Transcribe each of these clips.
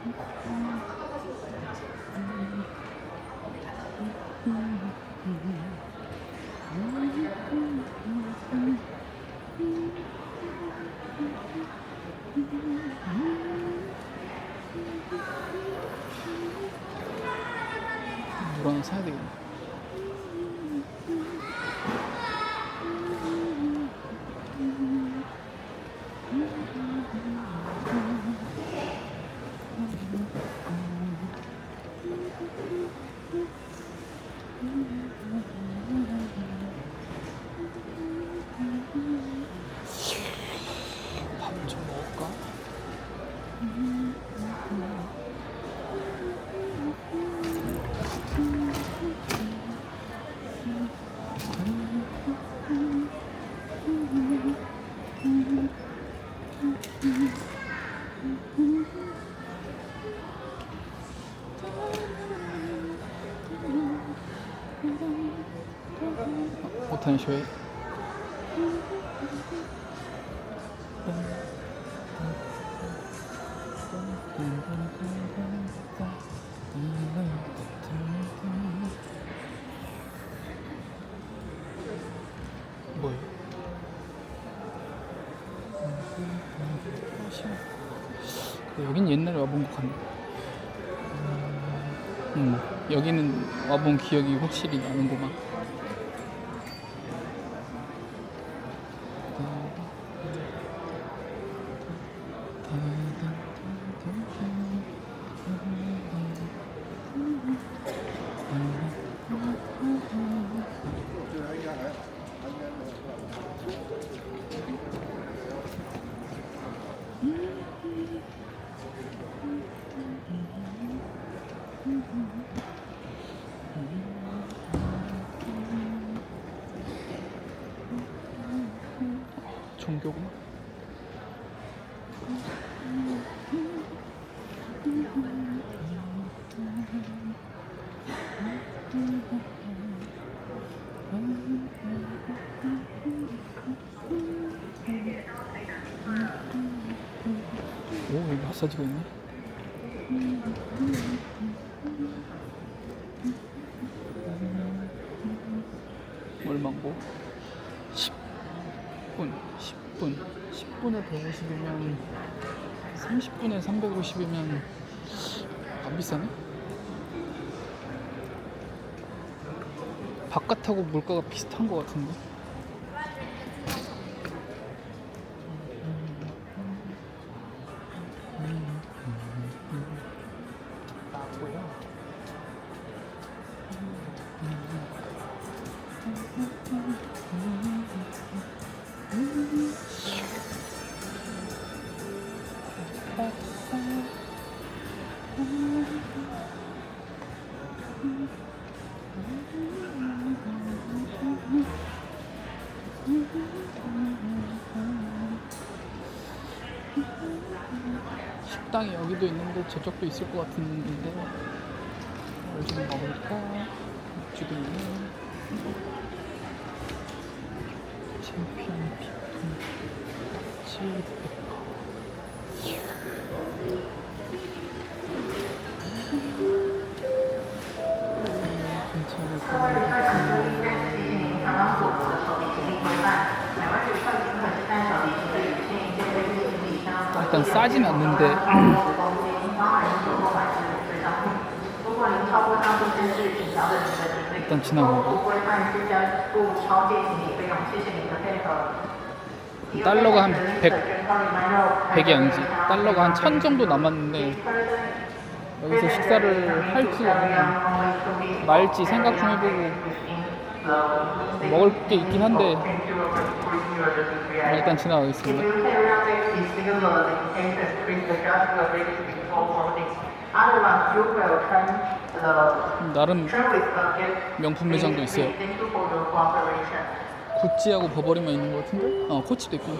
물 하나 사야 되겠네. 밥 좀 먹을까? 못하는 쇼에 뭐야? 여긴 옛날에 와본 것 같네. 여기는 와본 기억이 확실히 나는구만. 종교구나. 오, 여기 마사지가 있네. 얼마고? 10분에 150이면 30분에 350이면 안 비싸네? 바깥하고 물가가 비슷한 것 같은데? 식당이 여기도 있는데 저쪽도 있을 것 같은데 뭘 좀 먹을까? 맥주도 있네. 챔피언 피플 칠리페퍼. 괜찮을 것 같은데. 일단 싸진 않는데 일단 지나가고. 달러가 한 100이 아니지, 달러가 한 1000 정도 남았는데 여기서 식사를 할지 말지 생각 좀 해보고, 먹을 게 있긴 한데 일단 지나가겠습니다. 나름 명품 매장도 있어요. 구찌하고 버버리만 있는 것 같은데? 코치도 있고.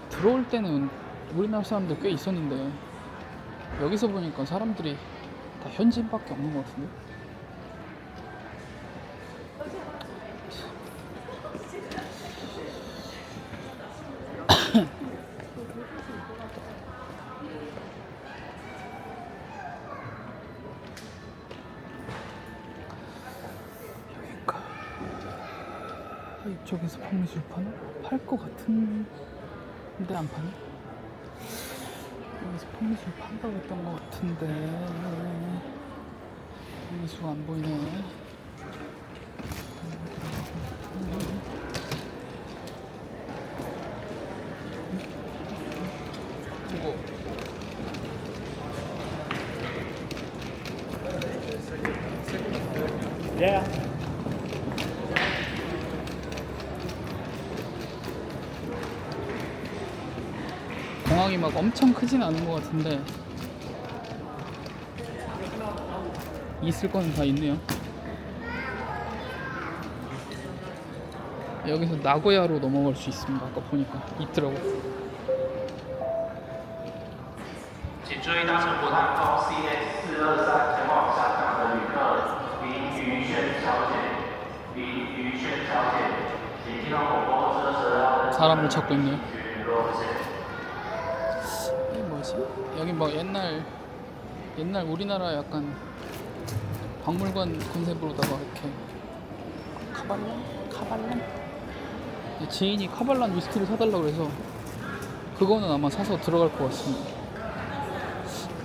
들어올 때는 우리나라 사람들 꽤 있었는데 여기서 보니까 사람들이 다 현지인밖에 없는 것 같은데? 이쪽에서 판매술 파나? 팔 것 같은데 안 파네? 여기서 판매술 판다고 했던 것 같은데 판매수가 안 보이네. 이거 Yeah. 공항이 막 엄청 크진 않은 것 같은데 있을 거는 다 있네요. 여기서 나고야로 넘어갈 수 있습니다. 아까 보니까 있더라고. 请注意，搭乘国泰空 CX423前往香港的旅客林于轩小姐，请听到广播后车要 사람을 찾고 있네요. 联络谢谢。 이게 뭐지? 여기 뭐 옛날 우리나라 약간 박물관 컨셉으로다가 이렇게 카발란? 지인이 카발란 위스키를 사달라고 그래서 그거는 아마 사서 들어갈 것 같습니다.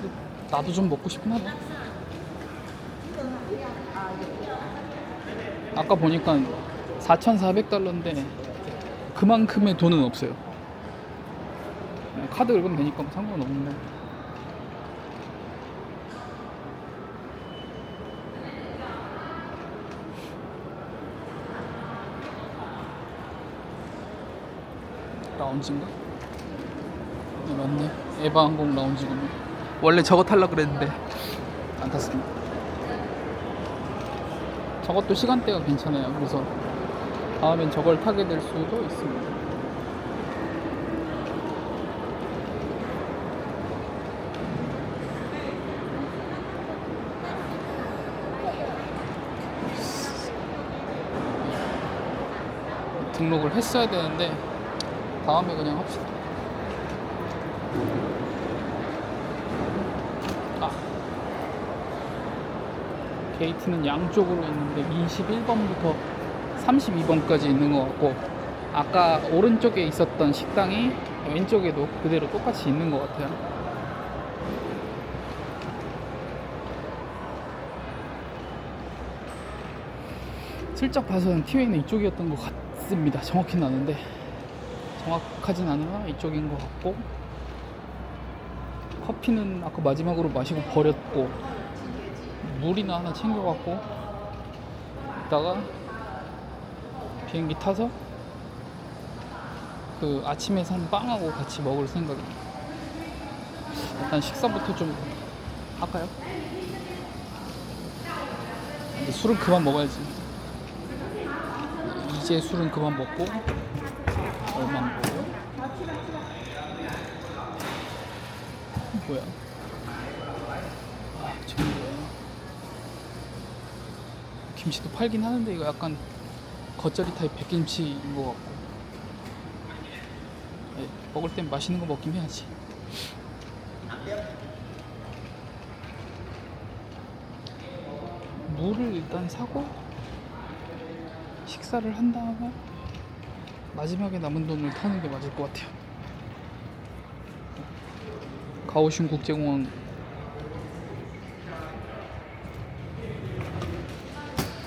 근데 나도 좀 먹고 싶긴 하다. 아까 보니까 4,400달러인데 그만큼의 돈은 없어요. 카드 긁으면 되니까 뭐 상관없는데. 라운지인가? 네, 맞네. 에바 항공 라운지군요. 원래 저거 타려고 그랬는데 안 탔습니다. 저것도 시간대가 괜찮아요. 그래서 다음엔 저걸 타게 될 수도 있습니다. 등록을 했어야 되는데 다음에 그냥 합시다. 게이트는 양쪽으로 있는데 21번부터 32번까지 있는 것 같고 아까 오른쪽에 있었던 식당이 왼쪽에도 그대로 똑같이 있는 것 같아요. 슬쩍 봐서는 티웨이는 이쪽이었던 것 같습니다. 정확히는 아는데 정확하진 않으나 이쪽인 것 같고 커피는 아까 마지막으로 마시고 버렸고 물이나 하나 챙겨갖고 이따가 비행기 타서 그 아침에 산 빵하고 같이 먹을 생각입니다. 일단 식사부터 좀 할까요? 근데 술은 그만 먹어야지. 이제 술은 그만 먹고 얼마 안 먹어요? 뭐야? 저기 뭐야? 김치도 팔긴 하는데 이거 약간 겉절이 타입 백김치인 것 같고 먹을 땐 맛있는 거 먹긴 해야지. 물을 일단 사고 식사를 한 다음에 마지막에 남은 돈을 타는 게 맞을 것 같아요. 가오슝 국제공항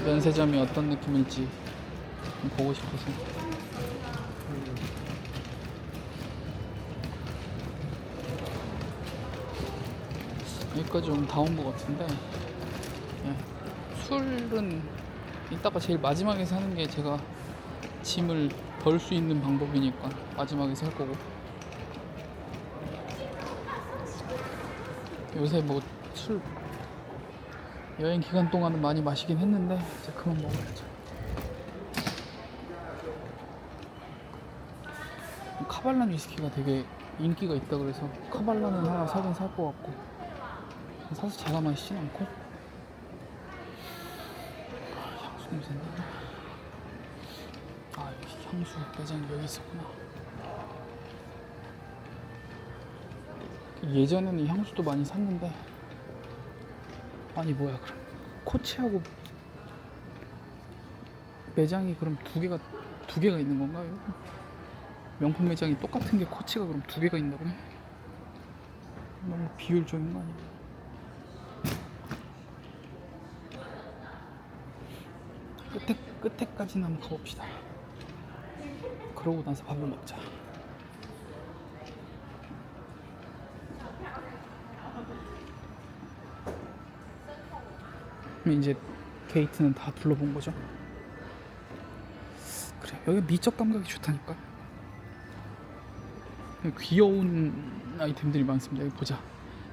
면세점이 어떤 느낌일지 좀 보고 싶어서. 여기까지 좀 다 온 것 같은데 술은 이따가 제일 마지막에 사는 게 제가 짐을 덜 수 있는 방법이니까 마지막에 살 거고 요새 뭐 술 여행 기간 동안은 많이 마시긴 했는데 이제 그만 먹어야죠. 카발란 위스키가 되게 인기가 있다 그래서 카발란은 하나 사긴 살 것 같고 사서 제가 마시진 않고 향수 냄새나. 여기 향수 매장이 여기 있었구나. 예전에는 이 향수도 많이 샀는데 아니 뭐야 그럼 코치하고 매장이 그럼 두 두 개가 있는 건가요? 명품 매장이 똑같은 게 코치가 그럼 두 개가 있나 보네. 너무 비효율적인 거 아니야? 끝에까지는 한번 가봅시다. 그러고 나서 밥을 먹자. 그럼 이제 게이트는 다 둘러본 거죠. 그래, 여기 미적 감각이 좋다니까. 귀여운 아이템들이 많습니다. 여기 보자.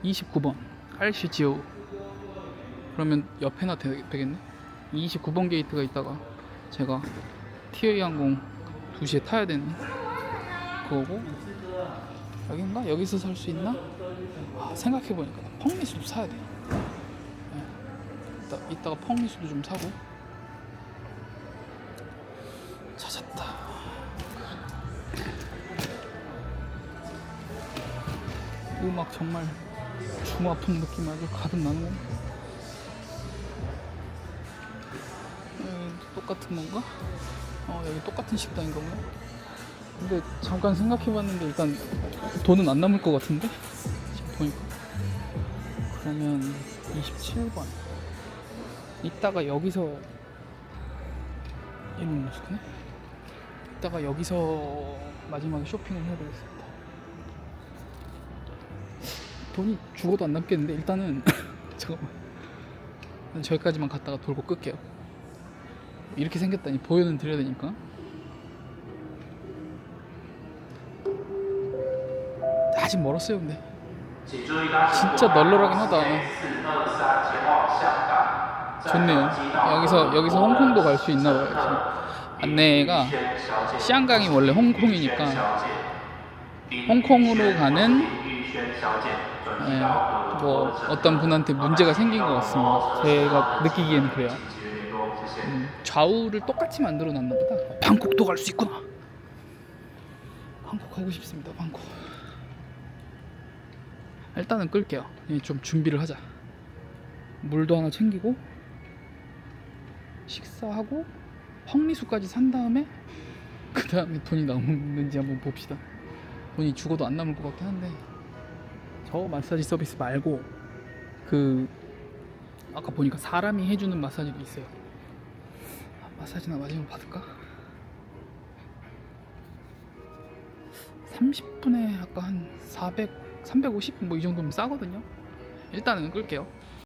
29번 알시지오. 그러면 옆에나 되겠네. 29번 게이트가 있다가 제가 티웨이 항공 2시에 타야 되는 그거고, 여긴가? 여기서 살 수 있나? 생각해보니까 펑리수도 사야 돼. 이따가 펑리수도 좀 사고. 찾았다. 음악 정말 줌 아픈 느낌 아주 가득 나는 거. 여기 똑같은 건가? 여기 똑같은 식당인가 보네. 근데 잠깐 생각해봤는데 일단 돈은 안 남을 것 같은데? 지금 보니까. 그러면 27번 이따가 여기서 이런 모습이네. 이따가 여기서 마지막에 쇼핑을 해야 되겠습니다. 돈이 죽어도 안 남겠는데 일단은 잠깐만, 저기까지만 갔다가 돌고 끌게요. 이렇게 생겼다니 보여는 드려야 되니까. 아직 멀었어요. 근데 진짜 널널하긴 하다. 좋네요. 여기서 홍콩도 갈 수 있나 봐요. 안내가 시안강이 원래 홍콩이니까 홍콩으로 가는 뭐 어떤 분한테 문제가 생긴 것 같습니다. 제가 느끼기에는 그래요. 좌우를 똑같이 만들어 놨나 보다. 방콕도 갈 수 있구나. 방콕 가고 싶습니다. 방콕. 일단은 끌게요. 좀 준비를 하자. 물도 하나 챙기고 식사하고 펑리수까지 산 다음에 그 다음에 돈이 남는지 한번 봅시다. 돈이 죽어도 안 남을 것 같긴 한데, 저 마사지 서비스 말고 그 아까 보니까 사람이 해주는 마사지도 있어요. 마사지나 마지막으로 받을까? 30분에 아까 한 400, 350 뭐 이 정도면 싸거든요. 일단은 끌게요.